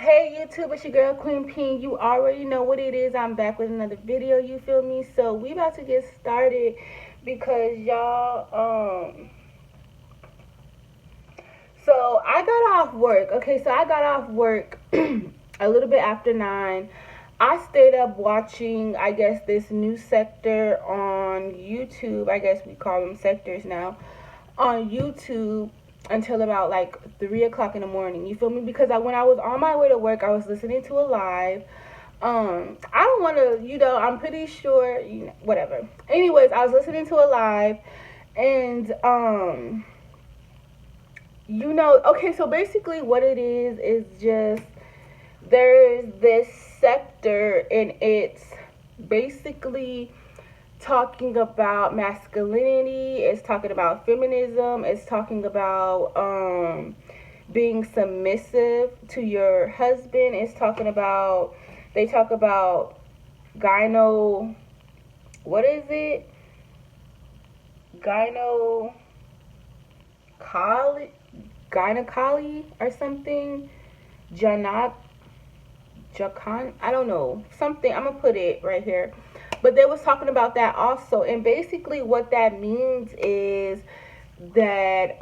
Hey YouTube, it's your girl Queen P. You already know what it is. I'm back with another video, you feel me? So we about to get started because y'all so I got off work. Okay, so I got off work a little bit after 9. I stayed up watching, I guess, this new sector on YouTube. I guess we call them sectors now. On YouTube until about like 3 o'clock in the morning. You feel me? Because when I was on my way to work, I was listening to a live. I don't want to, I'm pretty sure, whatever. Anyways, I was listening to a live, and okay. So basically, what it is just there's this sector, and it's basically talking about masculinity, it's talking about feminism, it's talking about being submissive to your husband, it's talking about, they talk about gyno, what is it, gyno gynecology or something, janat Jacan, I don't know, something. I'm gonna put it right here. But they was talking about that also, and basically what that means is that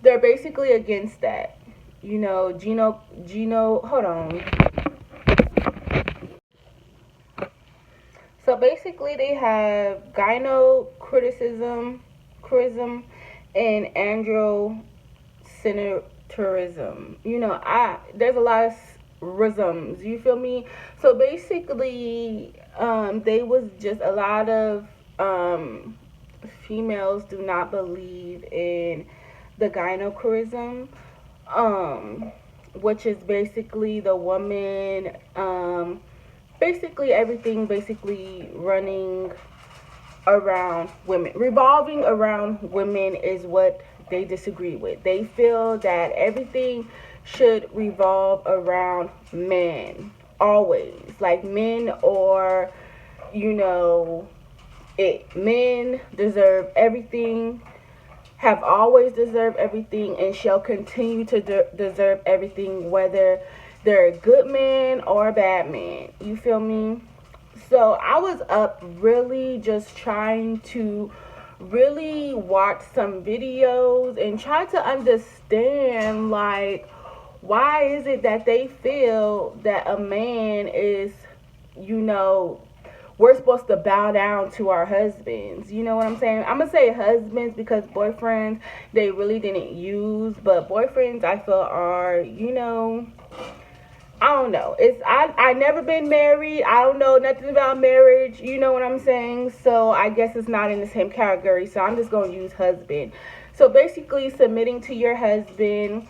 they're basically against that. Hold on. So basically they have criticism, and androcentrism. There's a lot of rhythms, you feel me? So basically they was just a lot of females do not believe in the gynochorism, which is basically the woman, basically everything basically running around women, revolving around women is what they disagree with. They feel that everything should revolve around men, always. Like men, or men deserve everything, have always deserved everything, and shall continue to deserve everything, whether they're a good man or a bad man. You feel me? So I was up really just trying to really watch some videos and try to understand, like, why is it that they feel that a man is, we're supposed to bow down to our husbands. You know what I'm saying? I'm going to say husbands because boyfriends, they really didn't use. But boyfriends, I feel, are, I don't know. I never been married. I don't know nothing about marriage. You know what I'm saying? So I guess it's not in the same category. So I'm just going to use husband. So basically submitting to your husband,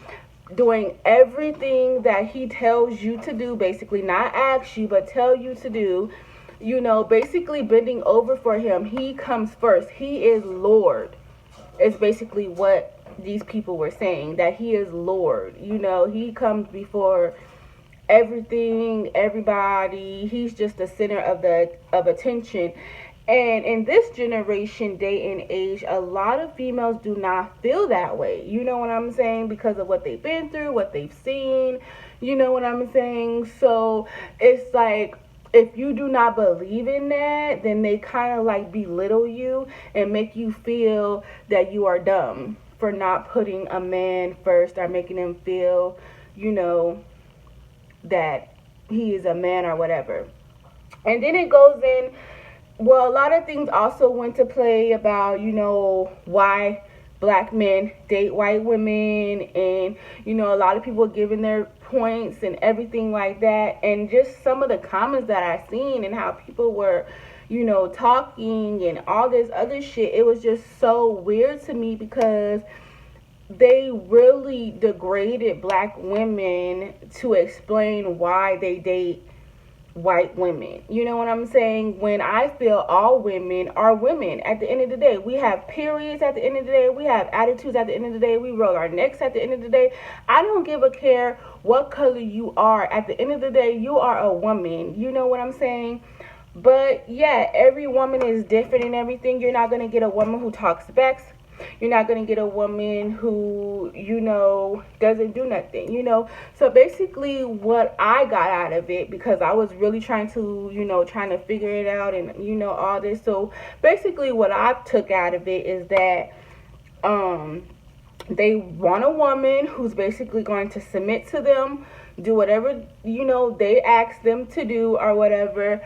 doing everything that he tells you to do, basically not ask you, but tell you to do. Basically bending over for him. He comes first. He is Lord. It's basically what these people were saying, that he is Lord. He comes before everything, everybody. He's just the center of attention. And in this generation, day and age, a lot of females do not feel that way. You know what I'm saying? Because of what they've been through, what they've seen. You know what I'm saying? So it's like, if you do not believe in that, then they kind of like belittle you and make you feel that you are dumb for not putting a man first, or making him feel, that he is a man or whatever. And then it goes in, well, a lot of things also went to play about, why black men date white women, and a lot of people giving their points and everything like that, and just some of the comments that I seen and how people were talking and all this other shit. It was just so weird to me because they really degraded black women to explain why they date white women. You know what I'm saying? When I feel all women are women at the end of the day. We have periods at the end of the day. We have attitudes at the end of the day. We roll our necks at the end of the day. I don't give a care what color you are. At the end of the day, you are a woman. You know what I'm saying? But yeah, every woman is different and everything. You're not going to get a woman who talks back You're not going to get a woman who, doesn't do nothing. So basically what I got out of it, because I was really trying to figure it out and, all this. So basically what I took out of it is that, they want a woman who's basically going to submit to them, do whatever, they ask them to do or whatever.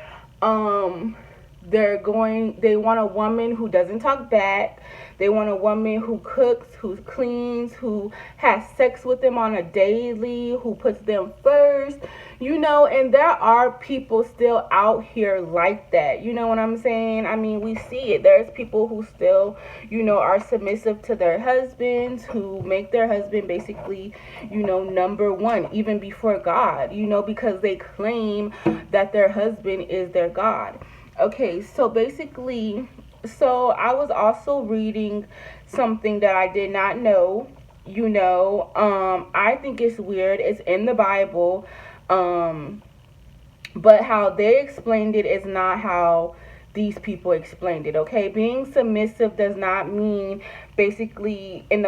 They want a woman who doesn't talk back. They want a woman who cooks, who cleans, who has sex with them on a daily, who puts them first, and there are people still out here like that. You know what I'm saying? I mean, we see it. There's people who still, are submissive to their husbands, who make their husband basically, number one, even before God, because they claim that their husband is their God. Okay, so basically, I was also reading something that I did not know. I think it's weird. It's in the Bible. But how they explained it is not how these people explained it. Okay, being submissive does not mean basically and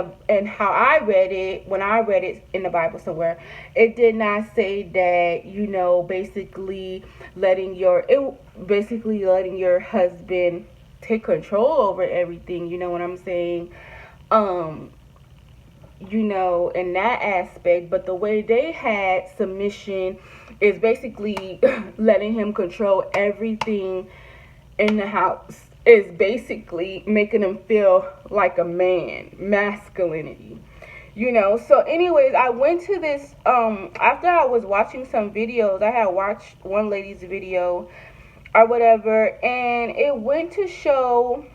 how I read it, when I read it in the Bible somewhere, it did not say that, basically letting your husband take control over everything. You know what I'm saying? In that aspect. But the way they had submission is basically letting him control everything in the house, is basically making him feel like a man, masculinity. So anyways, I went to this, after I was watching some videos, I had watched one lady's video or whatever, and it went to show,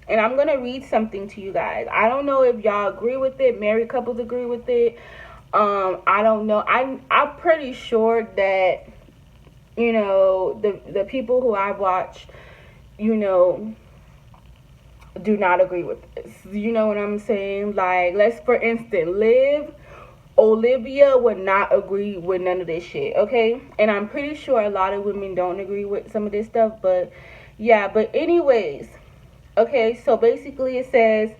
and I'm going to read something to you guys. I don't know if y'all agree with it, married couples agree with it. I don't know. I'm pretty sure that, the people who I've watched, do not agree with this. You know what I'm saying? Like, let's, for instance, Olivia would not agree with none of this shit, okay? And I'm pretty sure a lot of women don't agree with some of this stuff, but yeah, but anyways, okay, so basically it says,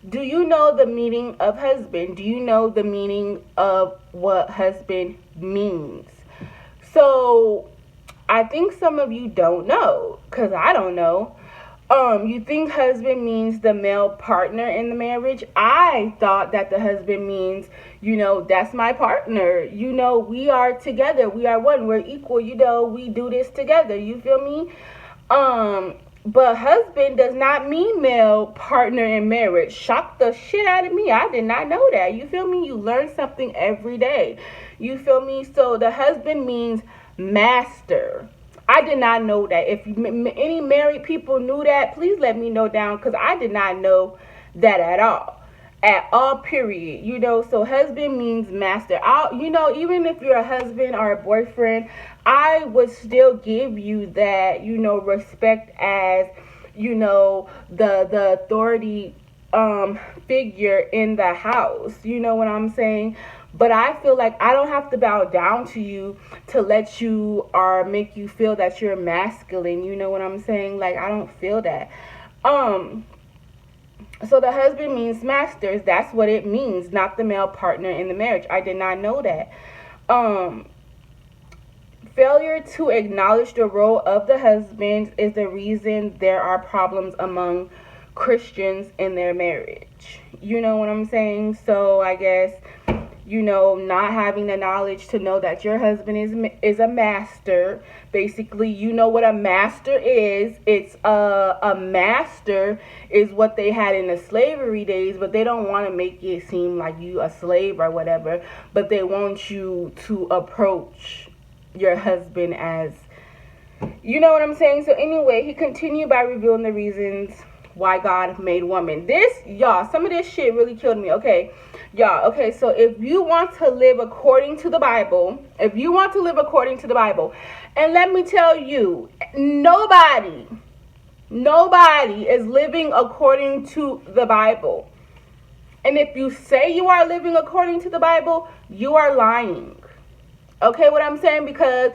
do you know the meaning of husband? Do you know the meaning of what husband means? So I think some of you don't know, because I don't know. You think husband means the male partner in the marriage? I thought that the husband means, that's my partner. We are together. We are one. We're equal. We do this together. You feel me? But husband does not mean male partner in marriage. Shocked the shit out of me. I did not know that. You feel me? You learn something every day. You feel me? So the husband means master. I did not know that. If any married people knew that, please let me know down, because I did not know that at all, period. So husband means master. Even if you're a husband or a boyfriend, I would still give you that, respect as, the authority figure in the house. You know what I'm saying? But I feel like I don't have to bow down to you to let you or make you feel that you're masculine. You know what I'm saying? Like, I don't feel that. So the husband means masters. That's what it means, not the male partner in the marriage. I did not know that. Failure to acknowledge the role of the husband is the reason there are problems among Christians in their marriage. You know what I'm saying? So I guess, not having the knowledge to know that your husband is a master. Basically, you know what a master is. It's a master is what they had in the slavery days, but they don't want to make it seem like you a slave or whatever, but they want you to approach your husband as, you know what I'm saying? So anyway, he continued by revealing the reasons why God made woman. Some of this shit really killed me. Okay, y'all. Okay, so if you want to live according to the Bible, and let me tell you, nobody is living according to the Bible. And if you say you are living according to the Bible, you are lying. Okay, what I'm saying? Because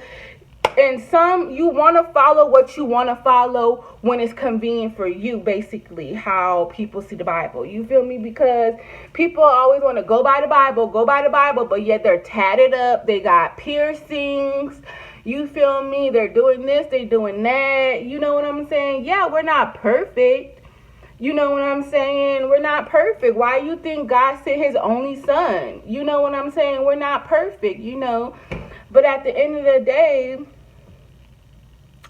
And some, you want to follow what you want to follow when it's convenient for you, basically, how people see the Bible. You feel me? Because people always want to go by the Bible, but yet they're tatted up, they got piercings. You feel me? They're doing this, they're doing that. You know what I'm saying? Yeah, we're not perfect. You know what I'm saying? We're not perfect. Why you think God sent his only son? You know what I'm saying? We're not perfect, you know. But at the end of the day,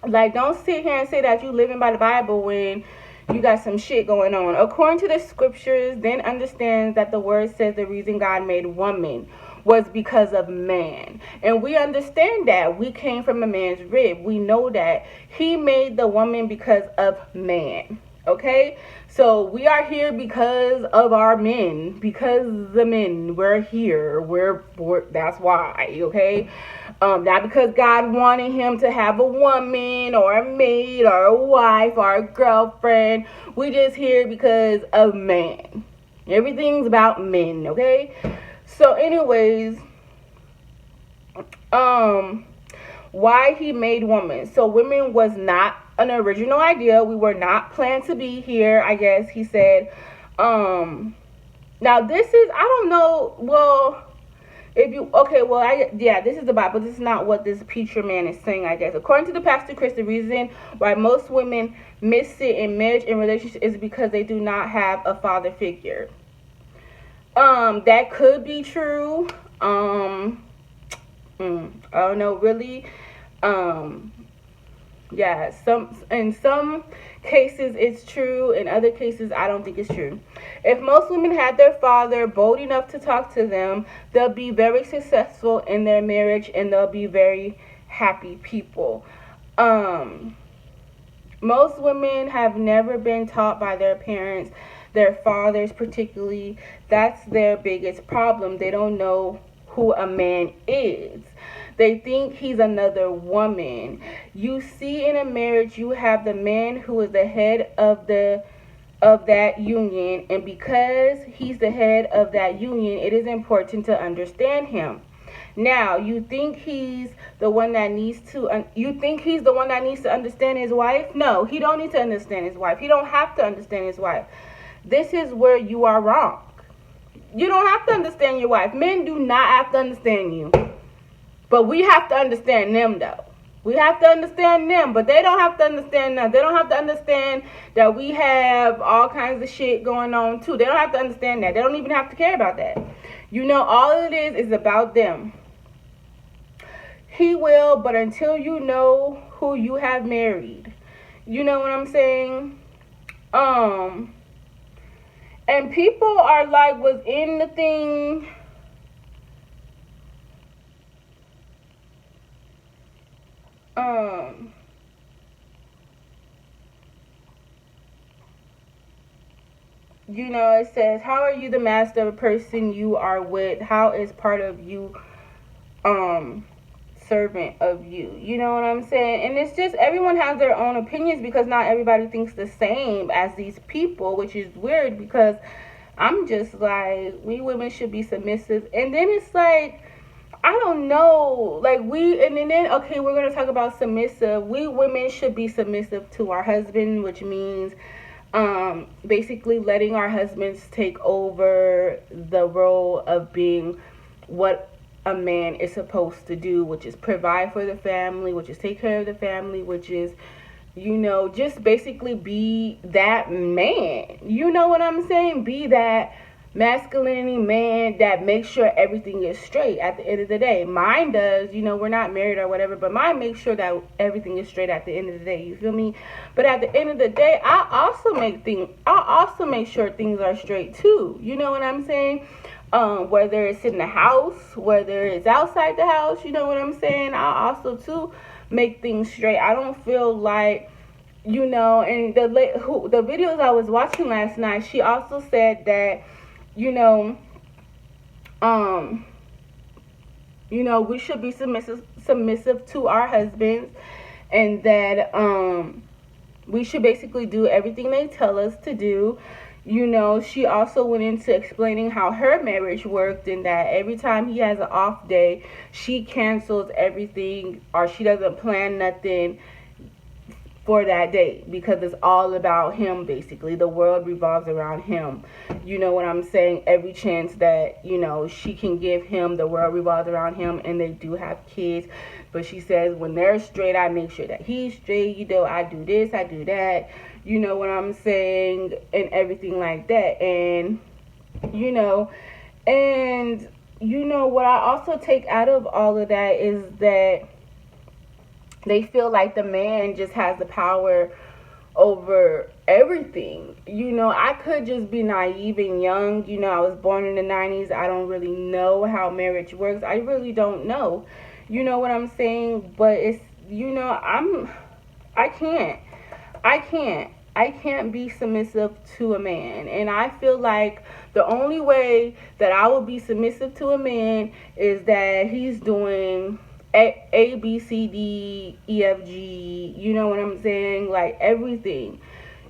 like, don't sit here and say that you living by the Bible when you got some shit going on. According to the scriptures, then understands that the word says the reason God made woman was because of man. And we understand that. We came from a man's rib. We know that he made the woman because of man. Okay? So we are here because of our men. Because the men, we're here. We're that's why, okay? Not because God wanted him to have a woman or a maid or a wife or a girlfriend. We just here because of man. Everything's about men, okay? So anyways, why he made women. So women was not an original idea. We were not planned to be here, I guess he said. Now this is, I don't know, well, if you, okay, well, this is the Bible. This is not what this preacher man is saying, I guess. According to the Pastor Chris, the reason why most women miss it in marriage and relationship is because they do not have a father figure. That could be true. I don't know, really. Yeah, in some cases it's true. In other cases, I don't think it's true. If most women had their father bold enough to talk to them, they'll be very successful in their marriage and they'll be very happy people. Most women have never been taught by their parents, their fathers particularly. That's their biggest problem. They don't know who a man is. They think he's another woman. You see, in a marriage, you have the man who is the head of that union, and because he's the head of that union, it is important to understand him. Now, you think he's the one that needs to understand his wife? No, he don't need to understand his wife. He don't have to understand his wife. This is where you are wrong. You don't have to understand your wife. Men do not have to understand you. But we have to understand them, though. We have to understand them, but they don't have to understand us. They don't have to understand that we have all kinds of shit going on, too. They don't have to understand that. They don't even have to care about that. You know, all it is about them. He will, but until you know who you have married. You know what I'm saying? And people are like, was in the thing. You know, it says, how are you the master of a person you are with? How is part of you servant of you? You know what I'm saying? And it's just, everyone has their own opinions because not everybody thinks the same as these people, which is weird because I'm just like, we women should be submissive. And then it's like, I don't know, like and then, okay, we're going to talk about submissive. We women should be submissive to our husband, which means basically letting our husbands take over the role of being what a man is supposed to do, which is provide for the family, which is take care of the family, which is, you know, just basically be that man. You know what I'm saying? Be that masculinity man that makes sure everything is straight at the end of the day. Mine does, you know, we're not married or whatever, but mine makes sure that everything is straight at the end of the day. You feel me? But at the end of the day, I also make sure things are straight too. You know what I'm saying? Whether it's in the house, whether it's outside the house, you know what I'm saying? I also too make things straight. I don't feel like, you know, and the videos I was watching last night, she also said that, you know, we should be submissive to our husbands, and that we should basically do everything they tell us to do. You know, she also went into explaining how her marriage worked, and that every time he has an off day, she cancels everything, or she doesn't plan nothing for that day, because it's all about him. Basically, the world revolves around him. You know what I'm saying? Every chance that, you know, she can give him, the world revolves around him. And they do have kids, but she says, when they're straight, I make sure that he's straight. You know, I do this, I do that, you know what I'm saying, and everything like that. And you know, and you know what I also take out of all of that is that they feel like the man just has the power over everything. You know, I could just be naive and young. You know, I was born in the 90s. I don't really know how marriage works. I really don't know. You know what I'm saying? But it's, you know, I can't. I can't be submissive to a man. And I feel like the only way that I will be submissive to a man is that he's doing A, B, C, D, E, F, G. You know what I'm saying? Like everything.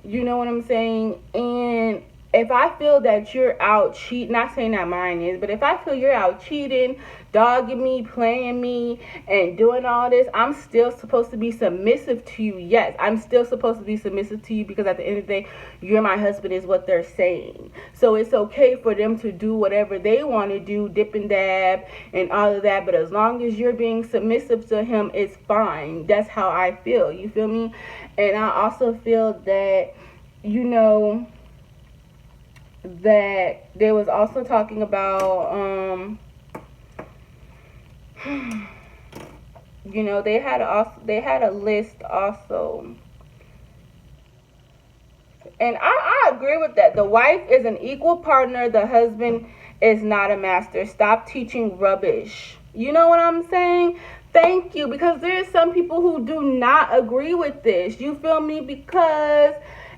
You know what I'm saying? And if I feel that you're out cheating, not saying that mine is, but if I feel you're out cheating, dogging me, playing me, and doing all this, I'm still supposed to be submissive to you. Yes, I'm still supposed to be submissive to you, because at the end of the day, you're my husband is what they're saying. So it's okay for them to do whatever they want to do, dip and dab and all of that, but as long as you're being submissive to him, it's fine. That's how I feel. You feel me? And I also feel that, you know, that they was also talking about you know, they had a list also, and I agree with that. The wife is an equal partner, the husband is not a master. Stop teaching rubbish. You know what I'm saying? Thank you, because there's some people who do not agree with this. You feel me? Because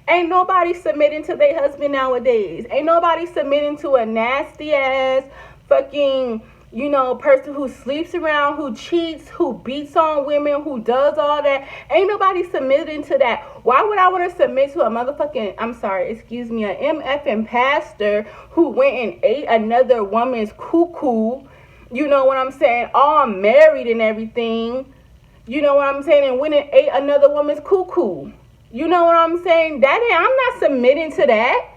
ain't nobody submitting to their husband nowadays. Ain't nobody submitting to a nasty ass fucking, you know, person who sleeps around, who cheats, who beats on women, who does all that. Ain't nobody submitting to that. Why would I want to submit to a motherfucking, I'm sorry, excuse me, an MFing pastor who went and ate another woman's cuckoo? You know what I'm saying? All married and everything. You know what I'm saying? And went and ate another woman's cuckoo. You know what I'm saying? I'm not submitting to that.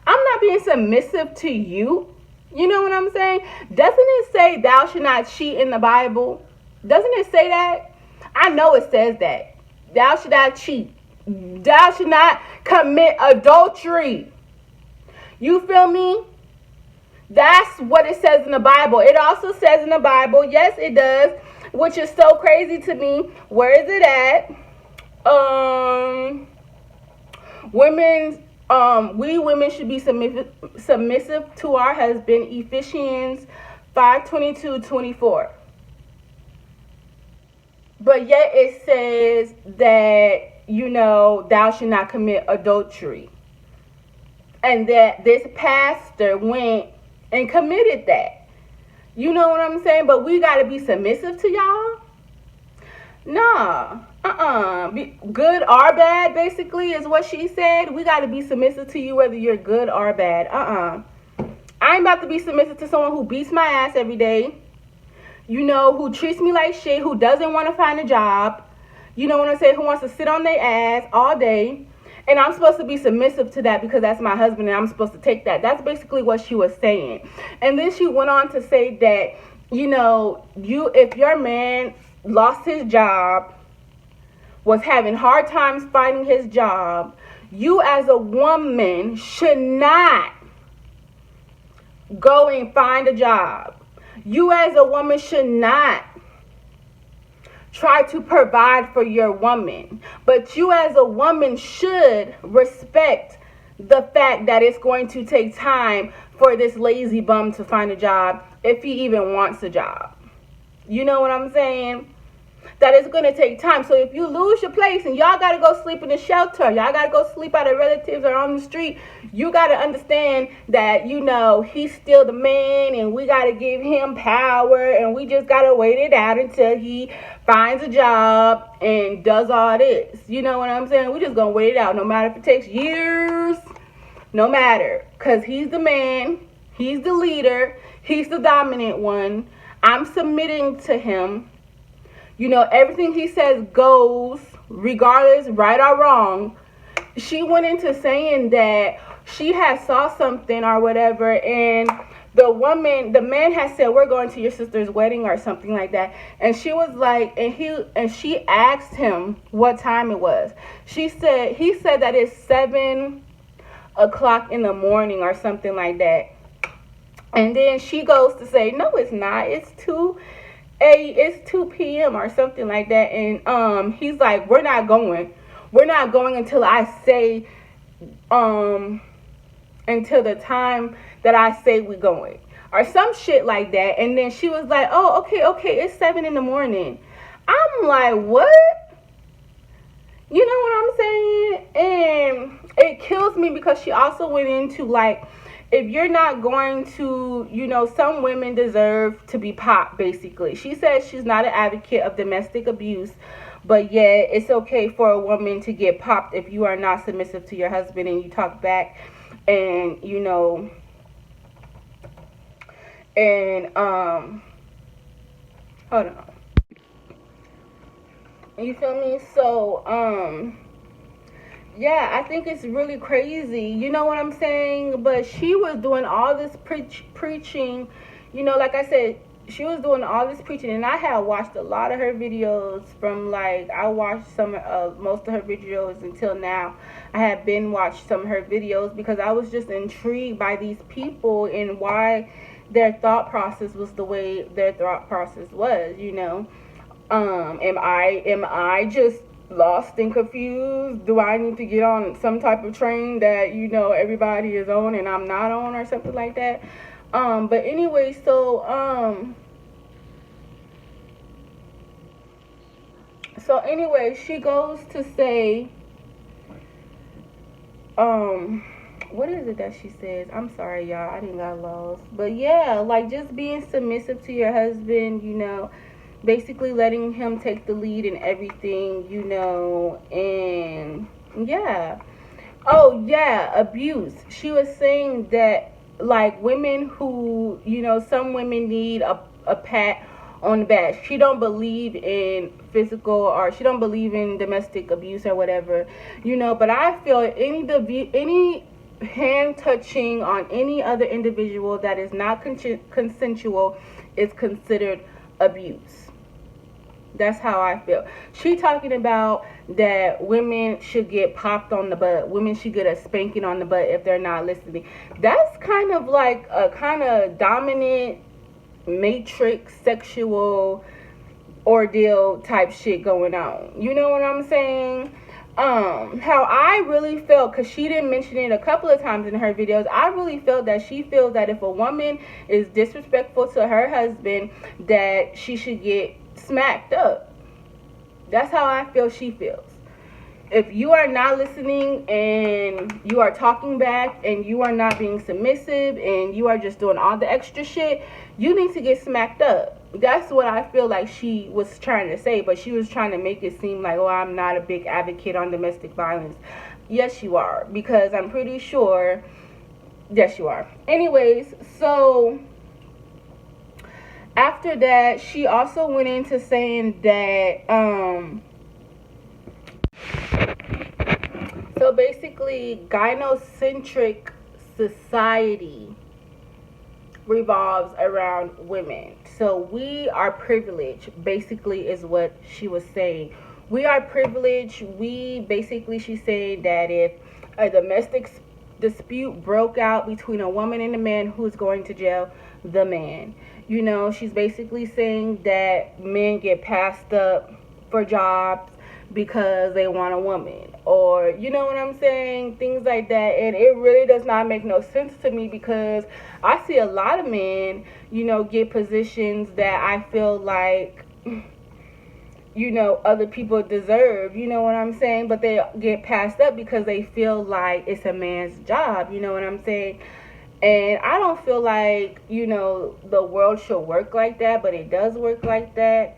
I'm not being submissive to you. You know what I'm saying? Doesn't it say thou should not cheat in the Bible? Doesn't it say that? I know it says that. Thou should not cheat. Thou should not commit adultery. You feel me? That's what it says in the Bible. It also says in the Bible, yes it does, which is so crazy to me. Where is it at? We women should be submissive to our husband. Ephesians 5:22-24. But yet it says that, you know, thou should not commit adultery, and that this pastor went and committed that. You know what I'm saying? But we gotta be submissive to y'all? Nah. Good or bad, basically, is what she said. We got to be submissive to you whether you're good or bad. I ain't about to be submissive to someone who beats my ass every day. You know, who treats me like shit, who doesn't want to find a job. You know what I'm saying? Who wants to sit on their ass all day. And I'm supposed to be submissive to that because that's my husband and I'm supposed to take that. That's basically what she was saying. And then she went on to say that, you know, if your man lost his job, was having hard times finding his job, you as a woman should not go and find a job. You as a woman should not try to provide for your woman. But you as a woman should respect the fact that it's going to take time for this lazy bum to find a job, if he even wants a job. You know what I'm saying? That it's going to take time. So if you lose your place and y'all got to go sleep in a shelter, y'all got to go sleep at relatives or on the street, you got to understand that, you know, he's still the man and we got to give him power and we just got to wait it out until he finds a job and does all this. You know what I'm saying? We just going to wait it out no matter if it takes years No matter, because he's the man, he's the leader, he's the dominant one. I'm submitting to him. Everything he says goes, regardless, right or wrong. She went into saying that she had saw something or whatever, and the man had said, we're going to your sister's wedding or something like that. And she was like, and she asked him what time it was. He said that it's 7 o'clock in the morning or something like that. And then she goes to say, no, it's not. It's 2 p.m. or something like that. And he's like, we're not going until I say until the time that I say we're going, or some shit like that. And then she was like, oh, okay, it's 7 in the morning. I'm like, what? You know what I'm saying? And it kills me because she also went into like, if you're not going to, some women deserve to be popped, basically. She says she's not an advocate of domestic abuse, but yet it's okay for a woman to get popped if you are not submissive to your husband and you talk back and, hold on. You feel me? So, yeah, I think it's really crazy. You know what I'm saying? But she was doing all this preaching. Like I said, she was doing all this preaching, and I had watched a lot of her videos from, like, I watched most of her videos until now. I had watched some of her videos because I was just intrigued by these people and why their thought process was the way their thought process was. Am I just lost and confused? Do I need to get on some type of train that everybody is on and I'm not on, or something like that? But anyway, so she goes to say, what is it that she says? I'm sorry, y'all, I didn't got lost. But yeah, like, just being submissive to your husband, basically letting him take the lead in everything, and yeah. Oh yeah, abuse. She was saying that, like, women who, some women need a pat on the back. She don't believe in physical, or she don't believe in domestic abuse or whatever, but I feel any hand touching on any other individual that is not consensual is considered abuse. That's how I feel. She talking about that women should get popped on the butt. Women should get a spanking on the butt if they're not listening. That's kind of like a kind of dominant matrix sexual ordeal type shit going on. You know what I'm saying? How I really felt, because she didn't mention it a couple of times in her videos, I really felt that she feels that if a woman is disrespectful to her husband, that she should get smacked up. That's how I feel she feels. If you are not listening and you are talking back and you are not being submissive and you are just doing all the extra shit, you need to get smacked up. That's what I feel like she was trying to say, but she was trying to make it seem like, oh, I'm not a big advocate on domestic violence. Yes, you are, because I'm pretty sure, yes, you are. Anyways, so after that, she also went into saying that, so basically, gynocentric society revolves around women. So we are privileged, basically, is what she was saying. We are privileged. She's saying that if a domestic dispute broke out between a woman and a man, who's going to jail? The man. She's basically saying that men get passed up for jobs because they want a woman, or you know what I'm saying, things like that. And it really does not make no sense to me, because I see a lot of men get positions that I feel like other people deserve, you know what I'm saying, but they get passed up because they feel like it's a man's job, you know what I'm saying. And I don't feel like the world should work like that, but it does work like that.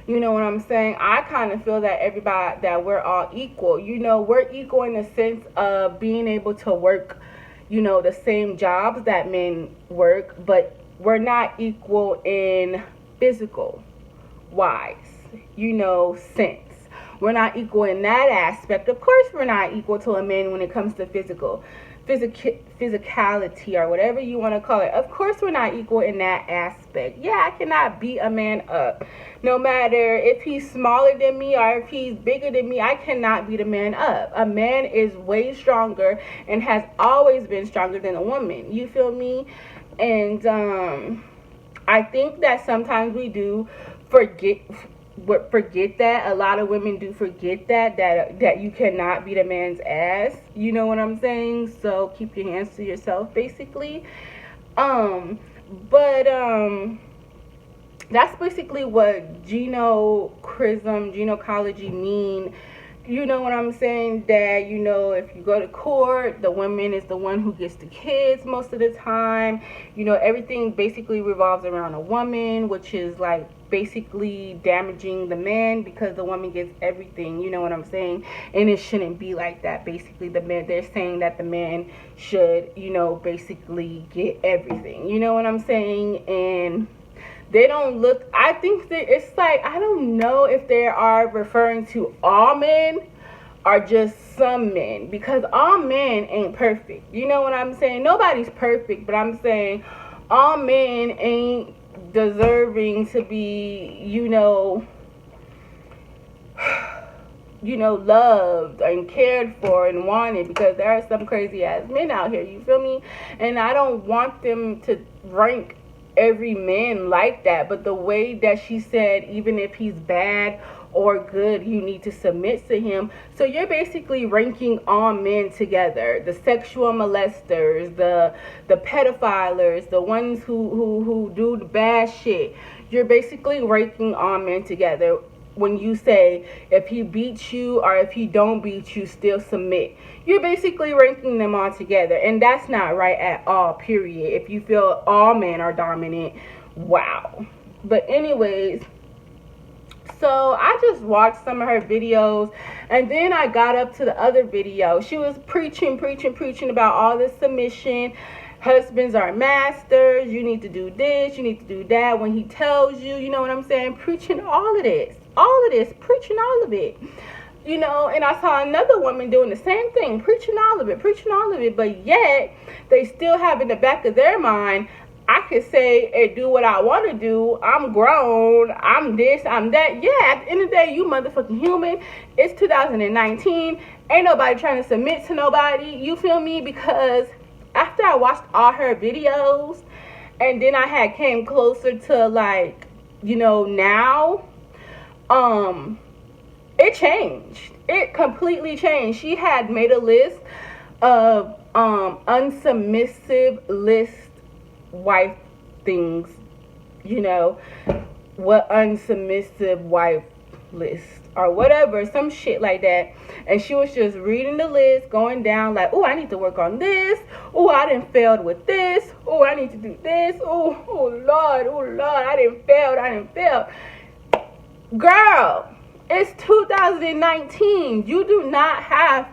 You know what I'm saying? I kind of feel that everybody, that we're all equal. You know, we're equal in the sense of being able to work, you know, the same jobs that men work, but we're not equal in physical wise, you know, sense. We're not equal in that aspect. Of course, we're not equal to a man when it comes to physicality or whatever you want to call it. Of course, we're not equal in that aspect. Yeah, I cannot beat a man up. No matter if he's smaller than me or if he's bigger than me, I cannot beat a man up. A man is way stronger and has always been stronger than a woman. You feel me? And I think that sometimes we do forget that. A lot of women do forget that you cannot beat a man's ass. You know what I'm saying? So keep your hands to yourself, basically. But that's basically what genocology mean. You know what I'm saying? That, you know, if you go to court, the woman is the one who gets the kids most of the time. You know, everything basically revolves around a woman, which is like basically damaging the man because the woman gets everything. You know what I'm saying? And it shouldn't be like that. Basically, they're saying that the man should, you know, basically get everything. You know what I'm saying? And they don't look, I think that it's like, I don't know if they are referring to all men or just some men, because all men ain't perfect. You know what I'm saying? Nobody's perfect, but I'm saying all men ain't deserving to be, you know, loved and cared for and wanted, because there are some crazy ass men out here, you feel me? And I don't want them to rank every man like that, but the way that she said, even if he's bad or good, you need to submit to him. So you're basically ranking all men together: the sexual molesters, the pedophilers, the ones who do the bad shit. You're basically ranking all men together when you say, if he beats you or if he don't beat you, still submit. You're basically ranking them all together, and that's not right at all, period. If you feel all men are dominant, wow. But anyways, so I just watched some of her videos, and then I got up to the other video. She was preaching about all this submission. Husbands are masters. You need to do this. You need to do that when he tells you. You know what I'm saying? Preaching all of this. Preaching all of it. You know, and I saw another woman doing the same thing, preaching all of it, but yet they still have in the back of their mind, I could say and do what I want to do. I'm grown. I'm this, I'm that. Yeah, at the end of the day, you motherfucking human. It's 2019. Ain't nobody trying to submit to nobody. You feel me? Because after I watched all her videos, and then I had came closer to, like, you know, now, it changed. It completely changed. She had made a list of unsubmissive list wife things. You know, what unsubmissive wife list or whatever, some shit like that. And she was just reading the list, going down like, oh, I need to work on this. Oh, I done failed with this. Oh, I need to do this. Oh Lord, I done failed. Girl, it's 2019. You do not have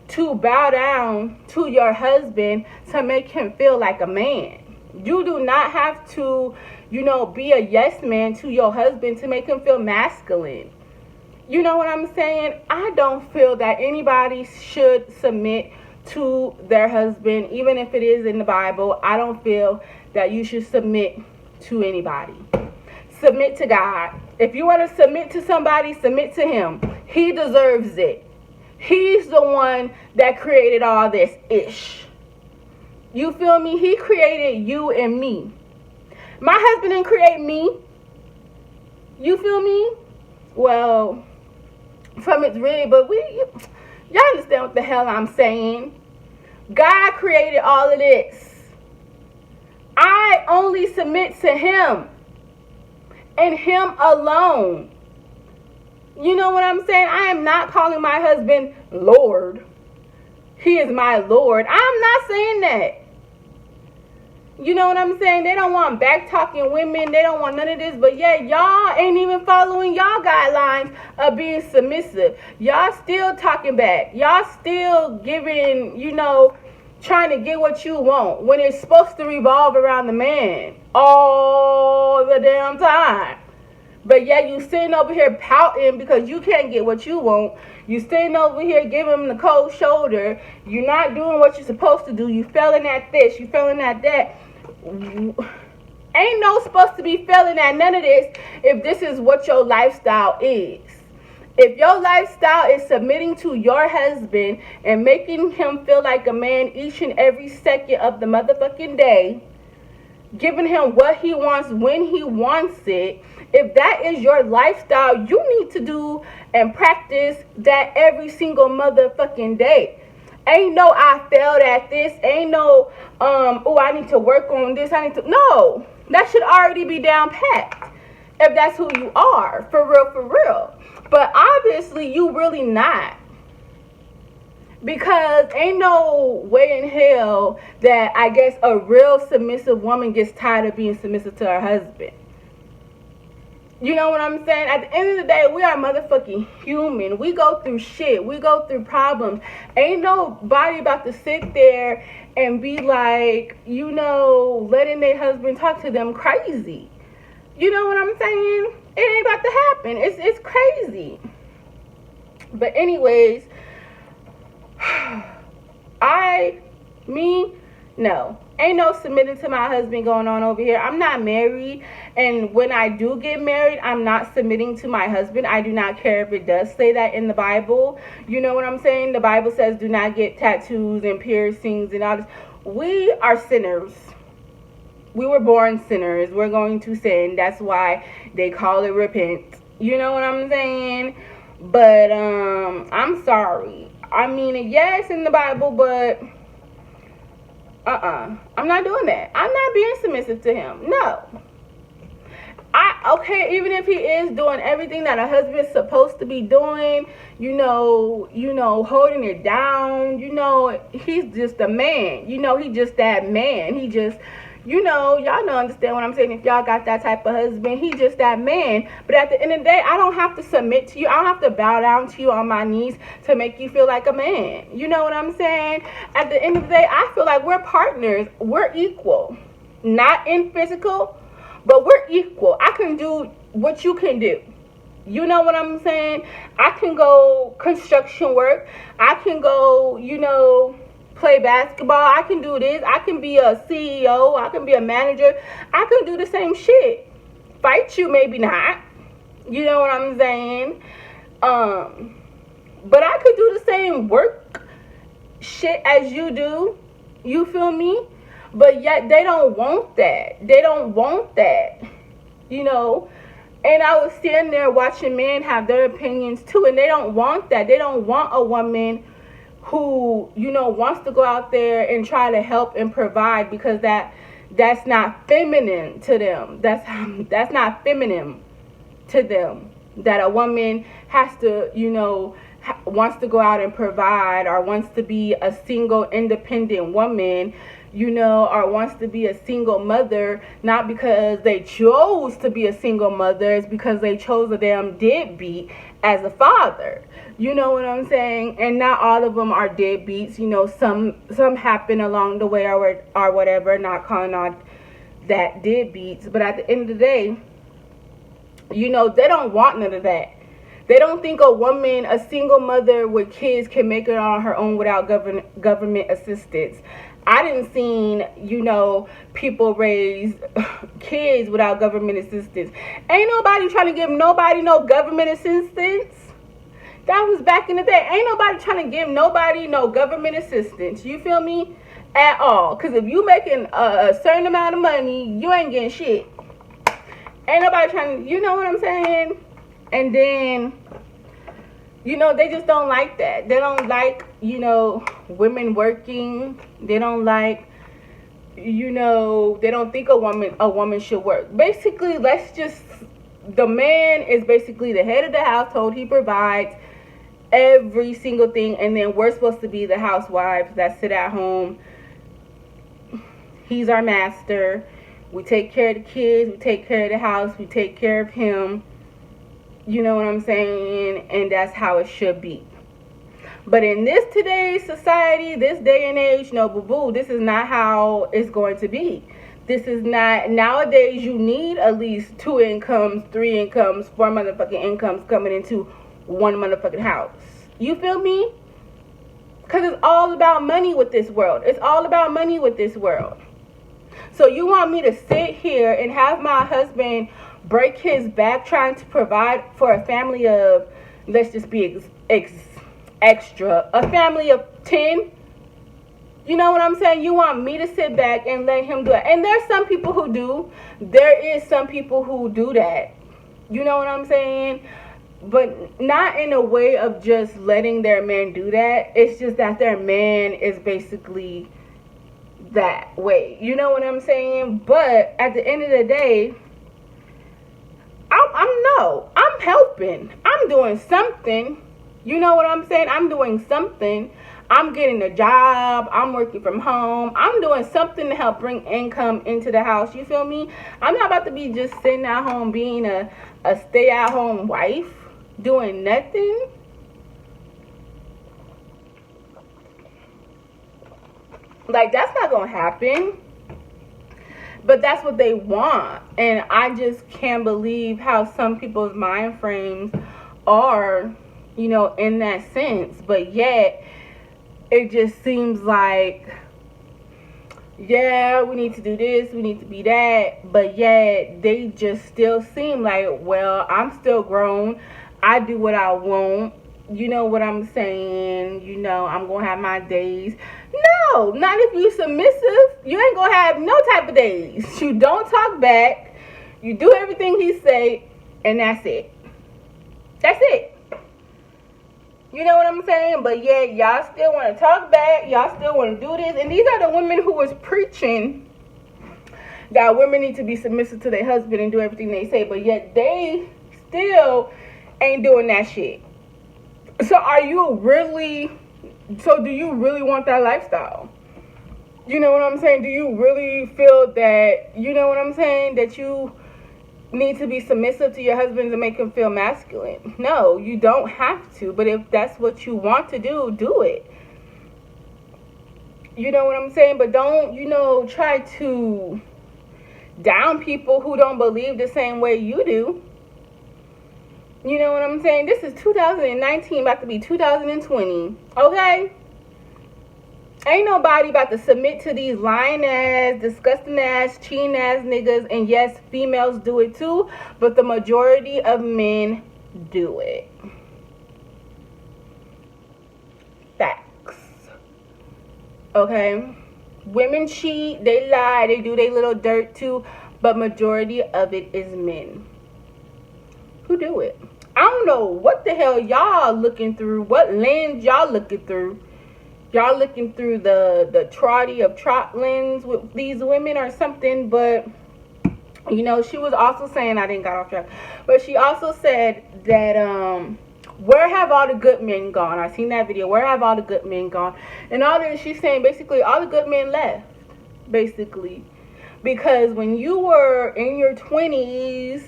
to bow down to your husband to make him feel like a man. You do not have to, you know, be a yes man to your husband to make him feel masculine. You know what I'm saying? I don't feel that anybody should submit to their husband, even if it is in the Bible. I don't feel that you should submit to anybody. Submit to God. If you want to submit to somebody, submit to him. He deserves it. He's the one that created all this ish. You feel me? He created you and me. My husband didn't create me. You feel me? Well, from it's really, but y'all understand what the hell I'm saying. God created all of this. I only submit to him and him alone. You know what I'm saying? I am not calling my husband Lord. He is my Lord. I'm not saying that. You know what I'm saying? They don't want back talking women. They don't want none of this. But yeah, y'all ain't even following y'all guidelines of being submissive. Y'all still talking back. Y'all still giving, trying to get what you want when it's supposed to revolve around the man all the damn time. But yeah, you sitting over here pouting because you can't get what you want. You sitting over here giving them the cold shoulder. You're not doing what you're supposed to do. You failing at this. You failing at that. Ain't no supposed to be failing at none of this if this is what your lifestyle is. If your lifestyle is submitting to your husband and making him feel like a man each and every second of the motherfucking day, giving him what he wants when he wants it, if that is your lifestyle, you need to do and practice that every single motherfucking day. Ain't no I failed at this. Ain't no I need to work on this. No, that should already be down packed if that's who you are, for real. But obviously you really not. Because ain't no way in hell that I guess a real submissive woman gets tired of being submissive to her husband. You know what I'm saying? At the end of the day, we are motherfucking human. We go through shit. We go through problems. Ain't nobody about to sit there and be like, letting their husband talk to them crazy. You know what I'm saying? It ain't about to happen. It's crazy. But anyways, no. Ain't no submitting to my husband going on over here. I'm not married. And when I do get married, I'm not submitting to my husband. I do not care if it does say that in the Bible. You know what I'm saying? The Bible says do not get tattoos and piercings and all this. We are sinners. We were born sinners. We're going to sin. That's why they call it repent. You know what I'm saying? But I'm sorry. I mean, yeah, it's in the Bible, but I'm not doing that. I'm not being submissive to him. No. Okay, even if he is doing everything that a husband is supposed to be doing, holding it down, he's just a man. He just that man. He just, y'all don't understand what I'm saying. If y'all got that type of husband, he just that man. But at the end of the day, I don't have to submit to you. I don't have to bow down to you on my knees to make you feel like a man. You know what I'm saying? At the end of the day, I feel like we're partners. We're equal. Not in physical, but we're equal. I can do what you can do. You know what I'm saying? I can go construction work. I can go, play basketball. I can do this. I can be a CEO. I can be a manager. I can do the same shit. Fight you, maybe not. You know what I'm saying? But I could do the same work shit as you do. You feel me? But yet they don't want that. They don't want that. And I was standing there watching men have their opinions too, and they don't want that. They don't want a woman who, wants to go out there and try to help and provide, because that's not feminine to them. That's not feminine to them. That a woman has to, wants to go out and provide, or wants to be a single independent woman, or wants to be a single mother, not because they chose to be a single mother, it's because they chose a damn deadbeat as a father. You know what I'm saying? And not all of them are deadbeats. Some happen along the way or whatever, not calling out that deadbeats. But at the end of the day, they don't want none of that. They don't think a woman, a single mother with kids, can make it on her own without government assistance. I didn't seen, people raise kids without government assistance. Ain't nobody trying to give nobody no government assistance. That was back in the day. Ain't nobody trying to give nobody no government assistance. You feel me? At all. Because if you making a certain amount of money, you ain't getting shit. Ain't nobody trying to, you know what I'm saying? And then, they just don't like that. They don't like, women working. They don't like, they don't think a woman should work. Basically, the man is basically the head of the household. He provides every single thing. And then we're supposed to be the housewives that sit at home. He's our master. We take care of the kids. We take care of the house. We take care of him. You know what I'm saying? And that's how it should be. But in this today's society, this day and age, no, boo-boo, this is not how it's going to be. This is not, nowadays you need at least 2 incomes, 3 incomes, 4 motherfucking incomes coming into one motherfucking house. You feel me? Because it's all about money with this world. It's all about money with this world. So you want me to sit here and have my husband break his back trying to provide for a family of, let's just be extra, a family of 10? You know what I'm saying? You want me to sit back and let him do it. And there's some people who do. There is some people who do that. You know what I'm saying? But not in a way of just letting their man do that. It's just that their man is basically that way. You know what I'm saying? But at the end of the day, I'm helping. I'm doing something. You know what I'm saying? I'm doing something. I'm getting a job. I'm working from home. I'm doing something to help bring income into the house. You feel me? I'm not about to be just sitting at home being a stay-at-home wife doing nothing. Like, that's not gonna happen. But that's what they want. And I just can't believe how some people's mind frames are, you know, in that sense. But yet, it just seems like, yeah, we need to do this, we need to be that. But yet, they just still seem like, well, I'm still grown. I do what I want. You know what I'm saying? You know, I'm going to have my days. No, not if you submissive. You ain't going to have no type of days. You don't talk back. You do everything he say, and that's it. That's it. You know what I'm saying? But yeah, y'all still want to talk back. Y'all still want to do this. And these are the women who was preaching that women need to be submissive to their husband and do everything they say. But yet they still ain't doing that shit. So do you really want that lifestyle? You know what I'm saying? Do you really feel that, you know what I'm saying, that you need to be submissive to your husband to make him feel masculine? No, you don't have to. But if that's what you want to do, do it. You know what I'm saying? But don't, you know, try to down people who don't believe the same way you do. You know what I'm saying? This is 2019, about to be 2020. Okay? Ain't nobody about to submit to these lying ass, disgusting ass, cheating ass niggas. And yes, females do it too. But the majority of men do it. Facts. Okay? Women cheat, they lie, they do their little dirt too. But majority of it is men who do it. I don't know what the hell y'all looking through, what lens y'all looking through. Y'all looking through the trotty of trot lens with these women or something. But, you know, she was also saying, I didn't got off track, but she also said that, where have all the good men gone? I seen that video. Where have all the good men gone? And all this, she's saying basically all the good men left, basically. Because when you were in your 20s,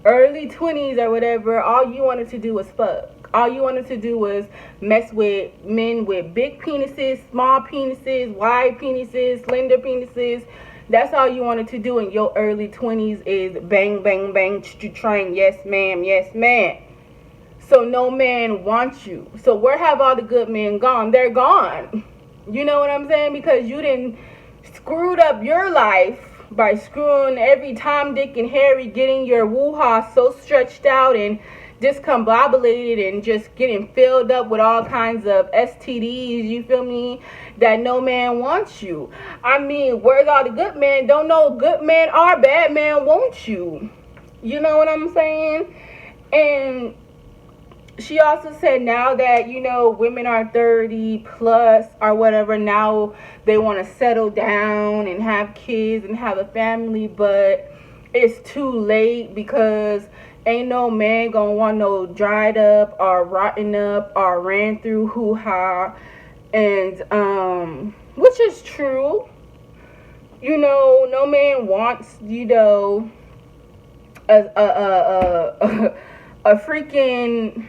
early 20s or whatever, all you wanted to do was fuck. All you wanted to do was mess with men with big penises, small penises, wide penises, slender penises. That's all you wanted to do in your early 20s is bang, bang, bang, train, yes ma'am, yes ma'am. So no man wants you. So where have all the good men gone? They're gone. You know what I'm saying? Because you didn't screwed up your life by screwing every Tom, Dick, and Harry, getting your woo-ha so stretched out and discombobulated and just getting filled up with all kinds of STDs, you feel me, that no man wants you. I mean, where's all the good men? Don't know good man or bad man want you. You know what I'm saying? And she also said now that, you know, women are 30 plus or whatever, now they want to settle down and have kids and have a family, but it's too late because ain't no man gonna want no dried up or rotten up or ran through hoo-ha. And which is true, You know, no man wants, a freaking,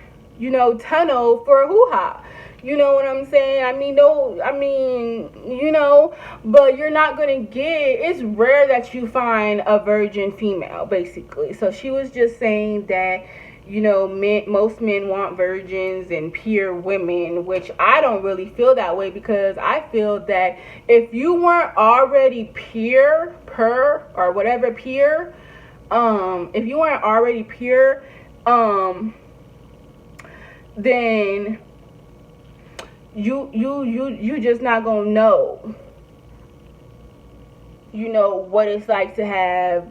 tunnel for a hoo-ha. You know what I'm saying? I mean, no, I mean, but you're not gonna get, it's rare that you find a virgin female, basically. So she was just saying that, most men want virgins and pure women, which I don't really feel that way, because I feel that if you weren't already pure, or whatever, pure, if you weren't already pure, then you just not gonna know, what it's like to have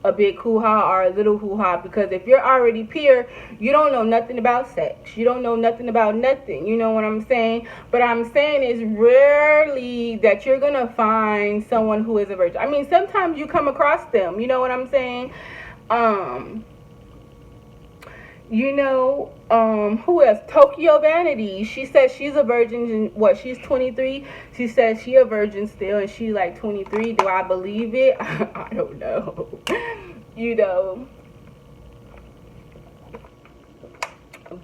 a big hoo-ha or a little hoo-ha. Because if you're already pure, you don't know nothing about sex, you don't know nothing about nothing, you know what I'm saying? But I'm saying it's rarely that you're gonna find someone who is a virgin. I mean, sometimes you come across them, you know what I'm saying? Who else? Tokyo Vanity. She says she's a virgin. She's 23. She says she a virgin still, and she's like 23. Do I believe it? I don't know.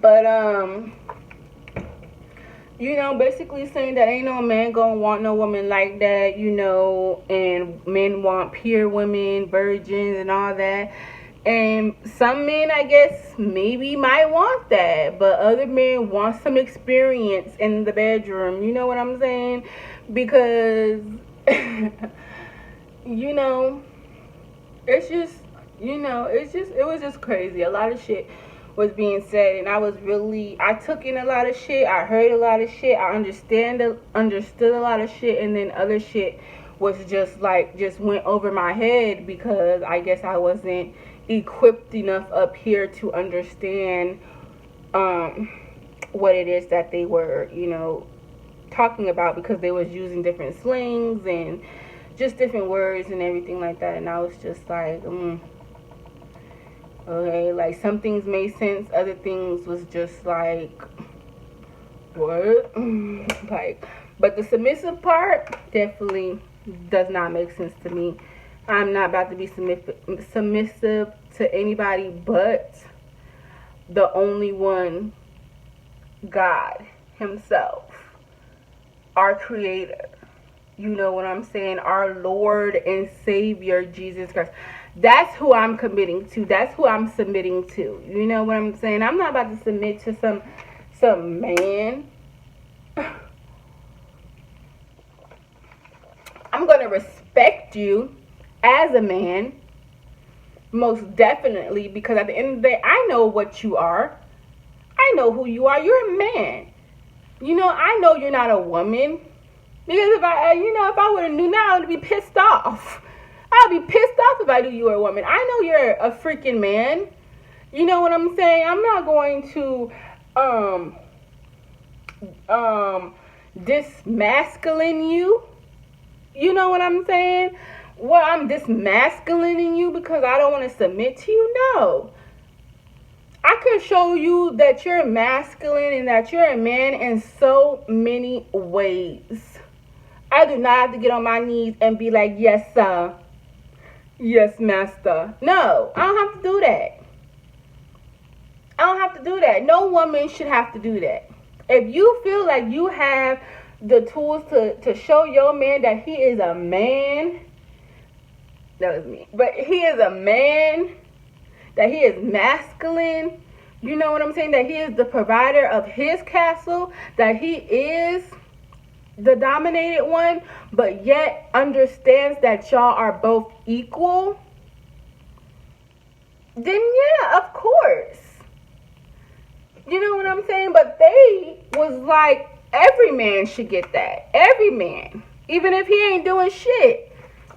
But basically saying that ain't no man gonna want no woman like that, and men want pure women, virgins, and all that. And some men, I guess, maybe might want that, but other men want some experience in the bedroom. You know what I'm saying? Because, it's just, it was just crazy. A lot of shit was being said, and I took in a lot of shit. I heard a lot of shit. I understood a lot of shit, and then other shit was just went over my head, because I guess I wasn't equipped enough up here to understand what it is that they were, talking about, because they was using different slings and just different words and everything like that. And I was just like, okay, like some things made sense, other things was just like, what? But the submissive part definitely does not make sense to me. I'm not about to be submissive to anybody but the only one, God himself, our creator. You know what I'm saying? Our Lord and Savior, Jesus Christ. That's who I'm committing to. That's who I'm submitting to. You know what I'm saying? I'm not about to submit to some man. I'm going to respect you as a man, most definitely, because at the end of the day, I know what you are. I know who you are. You're a man. I know you're not a woman, because if I would have knew now, I'd be pissed off. I'd be pissed off if I knew you were a woman. I know you're a freaking man. You know what I'm saying? I'm not going to dismasculine you. You know what I'm saying? Well, I'm dismasculining you because I don't want to submit to you? No. I can show you that you're masculine and that you're a man in so many ways. I do not have to get on my knees and be like, yes, sir. Yes, master. No, I don't have to do that. I don't have to do that. No woman should have to do that. If you feel like you have the tools to show your man that he is a man, that was me, but he is a man, that he is masculine, you know what I'm saying, that he is the provider of his castle, that he is the dominated one, but yet understands that y'all are both equal, then yeah, of course. You know what I'm saying? But they was like, every man should get that. Every man. Even if he ain't doing shit.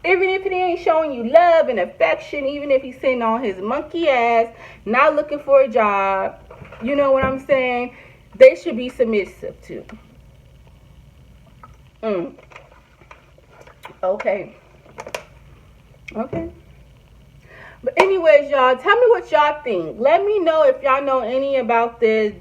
Even if he ain't showing you love and affection. Even if he's sitting on his monkey ass, not looking for a job. You know what I'm saying? They should be submissive to. Okay. But anyways, y'all, tell me what y'all think. Let me know if y'all know any about this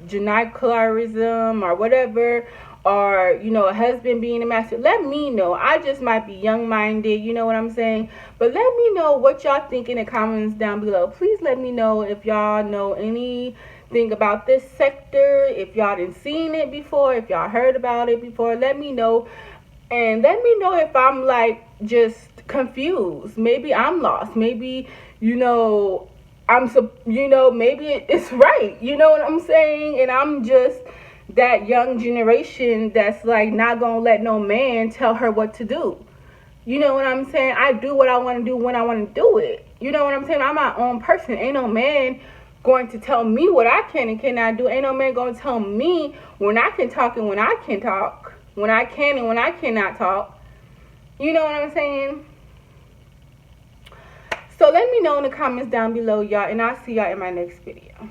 gynecularism or whatever, or, you know, a husband being a master. Let me know. I just might be young-minded, you know what I'm saying? But let me know what y'all think in the comments down below. Please let me know if y'all know anything about this sector, if y'all done seen it before, if y'all heard about it before. Let me know. And let me know if I'm like just confused. Maybe I'm lost. Maybe, you know, maybe it's right. You know what I'm saying? And I'm just that young generation that's like not gonna let no man tell her what to do. You know what I'm saying? I do what I want to do when I want to do it. You know what I'm saying? I'm my own person. Ain't no man going to tell me what I can and cannot do. Ain't no man going to tell me when I can talk and when I can talk, when I can and when I cannot talk. You know what I'm saying? So let me know in the comments down below, y'all, and I'll see y'all in my next video.